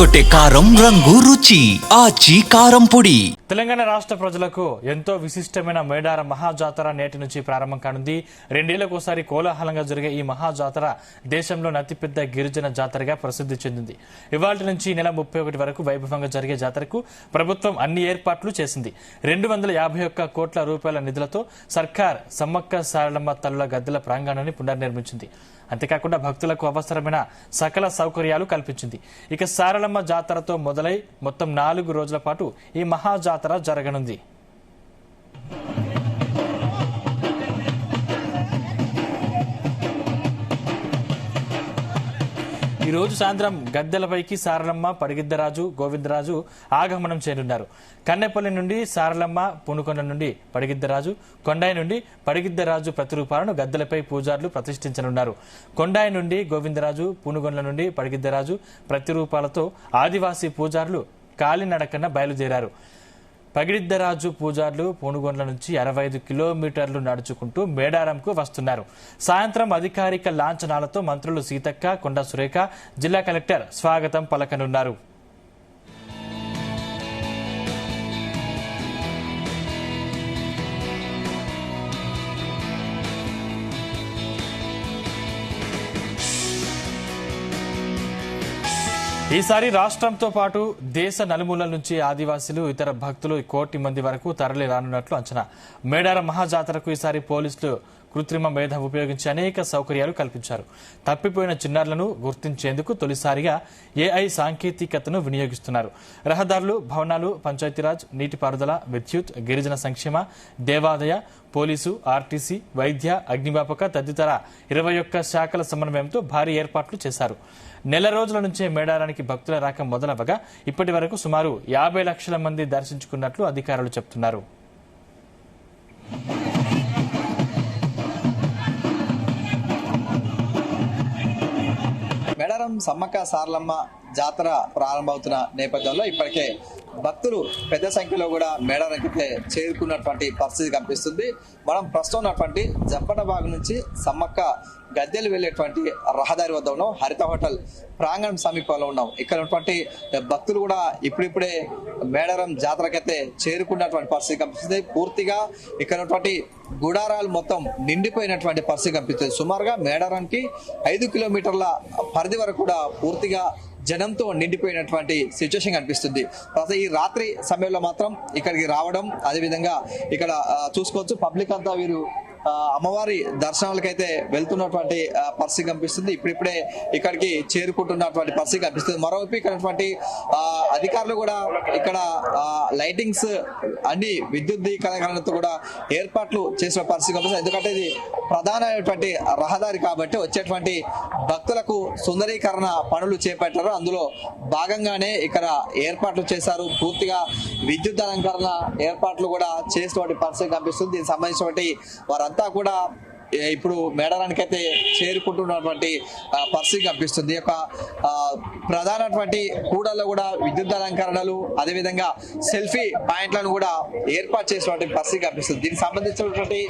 అదరగొట్టే కారం రంగు రుచి ఆచి కారం పొడి. తెలంగాణ రాష్ట్ర ప్రజలకు ఎంతో విశిష్టమైన మేడారం మహాజాతర నేటి నుంచి ప్రారంభం కానుంది. 2 ఏళ్లకోసారి కోలాహలంగా జరిగే ఈ మహాజాతర దేశంలోని అతిపెద్ద గిరిజన జాతరగా ప్రసిద్ధి చెందింది. ఇవాళ్టి నుంచి నెల 31 వరకు వైభవంగా జరిగే జాతరకు ప్రభుత్వం అన్ని ఏర్పాట్లు చేసింది. 251 కోట్ల రూపాయల నిధులతో సర్కార్ సమ్మక్క సారలమ్మ తల్లుల గద్దెల ప్రాంగణాన్ని పునర్నిర్మించింది. అంతేకాకుండా భక్తులకు అవసరమైన సకల సౌకర్యాలు కల్పించింది. ఇక సారలమ్మ జాతరతో మొదలై మొత్తం 4 రోజుల పాటు ఈ మహాజాతర జరగనుంది. ఈ రోజు సాయంత్రం గద్దెలపైకి సారలమ్మ, పడిగిద్దరాజు, గోవిందరాజు ఆగమనం చేయనున్నారు. కన్నెపల్లి నుండి సారలమ్మ, పూనుకొండ నుండి పడిగిద్దరాజు, కొండాయి నుండి పడిగిద్దరాజు ప్రతిరూపాలను గద్దెలపై పూజారులు ప్రతిష్ఠించనున్నారు. కొండాయి నుండి గోవిందరాజు, పూనుగొండ్ల నుండి పడిగిద్దరాజు ప్రతిరూపాలతో ఆదివాసీ పూజారులు కాలినడకన బయలుదేరారు. పగిడిద్దరాజు పూజారులు పూనుగొండ్ల నుంచి 65 కిలోమీటర్లు నడుచుకుంటూ మేడారంకు వస్తున్నారు. సాయంత్రం అధికారిక లాంఛనాలతో మంత్రులు సీతక్క, కొండా సురేఖ, జిల్లా కలెక్టర్ స్వాగతం పలకనున్నారు. ఈసారి రాష్ట్రంతో పాటు దేశ నలుమూలల నుంచి ఆదివాసీలు, ఇతర భక్తులు 1 కోటి మంది వరకు తరలి రానున్నట్లు అంచనా. మేడారం మహాజాతరకు ఈసారి పోలీసులు కృత్రిమ మేధ ఉపయోగించి అనేక సౌకర్యాలు కల్పించారు. తప్పిపోయిన చిన్నారులను గుర్తించేందుకు తొలిసారిగా ఏఐ సాంకేతికతను వినియోగిస్తున్నారు. రహదారులు, భవనాలు, పంచాయతీరాజ్, నీటిపారుదల, విద్యుత్, గిరిజన సంక్షేమ, దేవాదాయ, పోలీసు, ఆర్టీసీ, వైద్య, అగ్నిమాపక తదితర 21 శాఖల సమన్వయంతో భారీ ఏర్పాట్లు చేశారు. నెల రోజుల నుంచే మేడారానికి భక్తుల రాక మొదలవగా ఇప్పటి వరకు సుమారు 50 లక్షల మంది దర్శించుకున్నట్లు అధికారులు చెబుతున్నారు. మేడారం సమ్మక్క సారలమ్మ జాతర ప్రారంభమవుతున్న నేపథ్యంలో ఇప్పటికే భక్తులు పెద్ద సంఖ్యలో కూడా మేడారంకి చేరుకున్నటువంటి పరిస్థితి కనిపిస్తుంది. మనం ప్రస్తుతం ఉన్నటువంటి జంపటబాగ్ నుంచి సమ్మక్క గద్దెలు వెళ్లేటువంటి రహదారి వద్ద ఉన్నాం. హరిత హోటల్ ప్రాంగణం సమీపంలో ఉన్నాం. ఇక్కడ ఉన్నటువంటి భక్తులు కూడా ఇప్పుడిప్పుడే మేడారం జాతరకైతే చేరుకున్నటువంటి పరిస్థితి కనిపిస్తుంది. పూర్తిగా ఇక్కడ ఉన్నటువంటి గుడారాలు మొత్తం నిండిపోయినటువంటి పరిస్థితి కనిపిస్తుంది. సుమారుగా మేడారానికి 5 కిలోమీటర్ల పరిధి వరకు కూడా పూర్తిగా జనంతో నిండిపోయినటువంటి సిచ్యువేషన్ కనిపిస్తుంది. ఈ రాత్రి సమయంలో మాత్రం ఇక్కడికి రావడం, అదేవిధంగా ఇక్కడ చూసుకోవచ్చు పబ్లిక్ అంతా వీరు అమ్మవారి దర్శనాలకైతే వెళ్తున్నటువంటి పరిస్థితి కనిపిస్తుంది. ఇప్పుడిప్పుడే ఇక్కడికి చేరుకుంటున్నటువంటి పరిస్థితి కనిపిస్తుంది. మరోవైపు ఇక్కడ అధికారులు కూడా ఇక్కడ లైటింగ్స్ అన్ని విద్యుద్దీకరణతో కూడా ఏర్పాట్లు చేసిన పరిస్థితి కనిపిస్తుంది. ఎందుకంటే ఇది ప్రధానమైనటువంటి రహదారి కాబట్టి వచ్చేటువంటి భక్తులకు సుందరీకరణ పనులు చేపట్టారు. అందులో భాగంగానే ఇక్కడ ఏర్పాట్లు చేశారు. పూర్తిగా విద్యుత్ అలంకరణ ఏర్పాట్లు కూడా చేసినటువంటి పరిస్థితి కనిపిస్తుంది. దీనికి సంబంధించినటువంటి వారంతా కూడా ఇప్పుడు మేడారానికి అయితే చేరుకుంటున్నటువంటి పరిస్థితి కనిపిస్తుంది. ఒక ప్రధానటువంటి కూడల్లో కూడా విద్యుత్ అలంకరణలు, అదేవిధంగా సెల్ఫీ పాయింట్లను కూడా ఏర్పాటు చేసినటువంటి పరిస్థితి కనిపిస్తుంది. దీనికి సంబంధించినటువంటి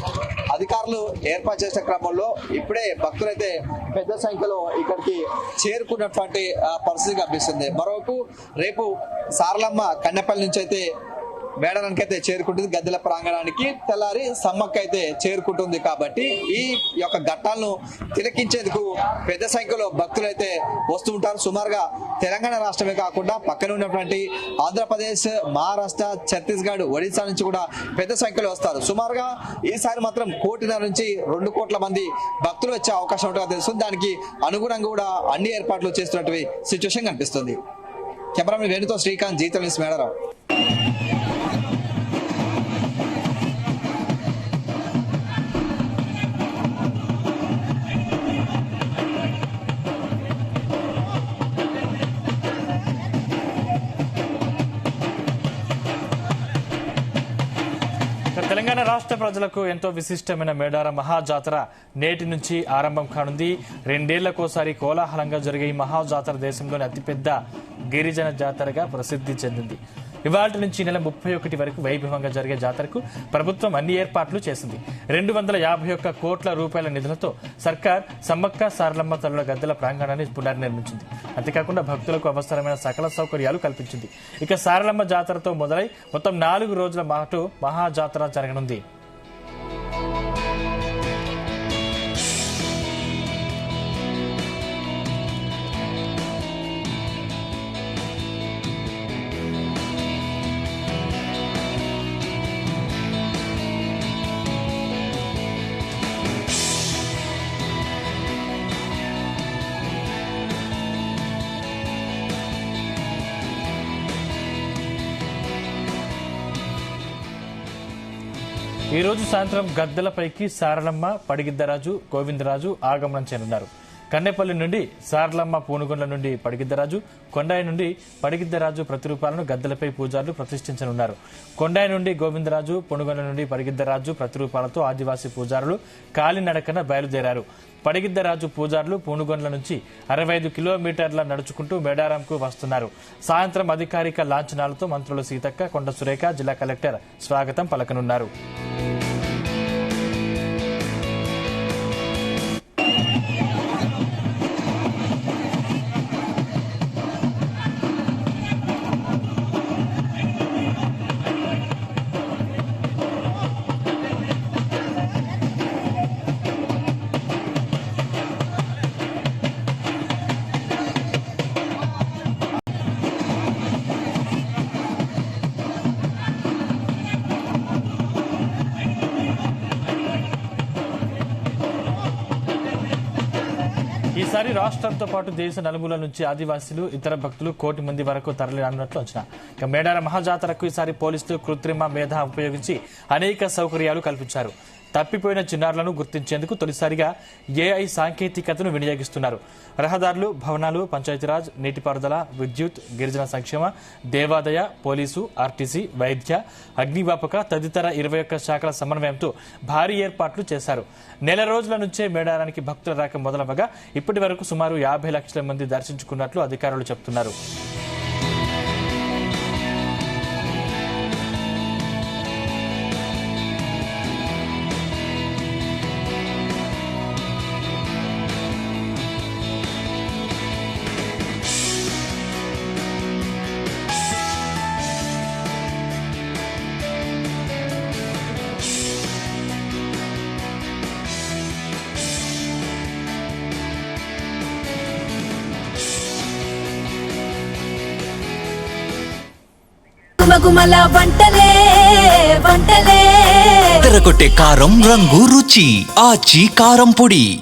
అధికారులు ఏర్పాటు చేసిన క్రమంలో ఇప్పుడే భక్తులైతే పెద్ద సంఖ్యలో ఇక్కడికి చేరుకున్నటువంటి పరిస్థితి కనిపిస్తుంది. మరోవైపు రేపు సారలమ్మ కన్నెపల్లి నుంచి అయితే మేడారానికి అయితే చేరుకుంటుంది. గద్దెల ప్రాంగణానికి తెల్లారి సమ్మక్క అయితే చేరుకుంటుంది. కాబట్టి ఈ యొక్క ఘట్టాలను తిలకించేందుకు పెద్ద సంఖ్యలో భక్తులు అయితే వస్తూ ఉంటారు. సుమారుగా తెలంగాణ రాష్ట్రమే కాకుండా పక్కన ఉన్నటువంటి ఆంధ్రప్రదేశ్, మహారాష్ట్ర, ఛత్తీస్గఢ్, ఒడిశా నుంచి కూడా పెద్ద సంఖ్యలో వస్తారు. సుమారుగా ఈసారి మాత్రం 1.5 కోటి నుంచి 2 కోట్ల మంది భక్తులు వచ్చే అవకాశం ఉంటుందో తెలుస్తుంది. దానికి అనుగుణంగా కూడా అన్ని ఏర్పాట్లు చేస్తున్నటువంటి సిచ్యువేషన్ కనిపిస్తుంది. కెమెరామెన్ వేణుతో శ్రీకాంత్, జీ తెలుగు న్యూస్, మేడారం. తెలంగాణ రాష్ట్ర ప్రజలకు ఎంతో విశిష్టమైన మేడారం మహాజాతర నేటి నుంచి ఆరంభం కానుంది. 2 ఏళ్లకోసారి కోలాహలంగా జరిగే ఈ మహాజాతర దేశంలోని అతిపెద్ద గిరిజన జాతరగా ప్రసిద్ధి చెందింది. ఇవాళ నుంచి నెల 31 వరకు వైభవంగా జరిగే జాతరకు ప్రభుత్వం అన్ని ఏర్పాట్లు చేసింది. 251 కోట్ల రూపాయల నిధులతో సర్కార్ సమ్మక్క సారలమ్మ తల్లుల గద్దెల ప్రాంగణాన్ని పునర్నిర్మించింది. అంతేకాకుండా భక్తులకు అవసరమైన సకల సౌకర్యాలు కల్పించింది. ఇక సారలమ్మ జాతరతో మొదలై మొత్తం 4 రోజుల పాటు మహాజాతర జరగనుంది. ఈ రోజు సాయంత్రం గద్దెలపైకి సారలమ్మ, పడిగిద్దరాజు, గోవిందరాజు ఆగమనం చేయనున్నారు. కన్నెపల్లి నుండి సారలమ్మ, పూనుగొండ్ల నుండి పడిగిద్దరాజు, కొండాయి నుండి పడిగిద్దరాజు ప్రతిరూపాలను గద్దెలపై పూజారులు ప్రతిష్ఠించనున్నారు. కొండాయి నుండి గోవిందరాజు, పూనుగొండ్ల నుండి పడిగిద్దరాజు ప్రతిరూపాలతో ఆదివాసీ పూజారులు కాలినడకన బయలుదేరారు. పడిగిద్దరాజు పూజారులు పూనుగొండ్ల నుంచి 65 కిలోమీటర్ల నడుచుకుంటూ మేడారంకు వస్తున్నారు. సాయంత్రం అధికారిక లాంఛనాలతో మంత్రులు సీతక్క, కొండ సురేఖ, జిల్లా కలెక్టర్ స్వాగతం పలకనున్నారు. ఈసారి రాష్ట్రంతో పాటు దేశ నలుమూలల నుంచి ఆదివాసీలు, ఇతర భక్తులు 1 కోటి మంది వరకు తరలి రానున్నట్లు అంచనా. ఇక మేడార మహాజాతరకు ఈసారి పోలీసులు కృత్రిమ మేధ ఉపయోగించి అనేక సౌకర్యాలు కల్పించారు. తప్పిపోయిన చిన్నారులను గుర్తించేందుకు తొలిసారిగా ఏఐ సాంకేతికతను వినియోగిస్తున్నారు. రహదారులు, భవనాలు, పంచాయతీరాజ్, నీటిపారుదల, విద్యుత్, గిరిజన సంక్షేమ, దేవాదాయ, పోలీసు, ఆర్టీసీ, వైద్య, అగ్నిమాపక తదితర 21 శాఖల సమన్వయంతో భారీ ఏర్పాట్లు చేశారు. నెల రోజుల నుంచే మేడారానికి భక్తుల రాక మొదలవగా ఇప్పటి వరకు సుమారు 50 లక్షల మంది దర్శించుకున్నట్లు అధికారులు చెబుతున్నారు. గుమగుమల వంటలే వంటలే తెరకొట్టే కారం రంగు రుచి ఆచి కారం పొడి.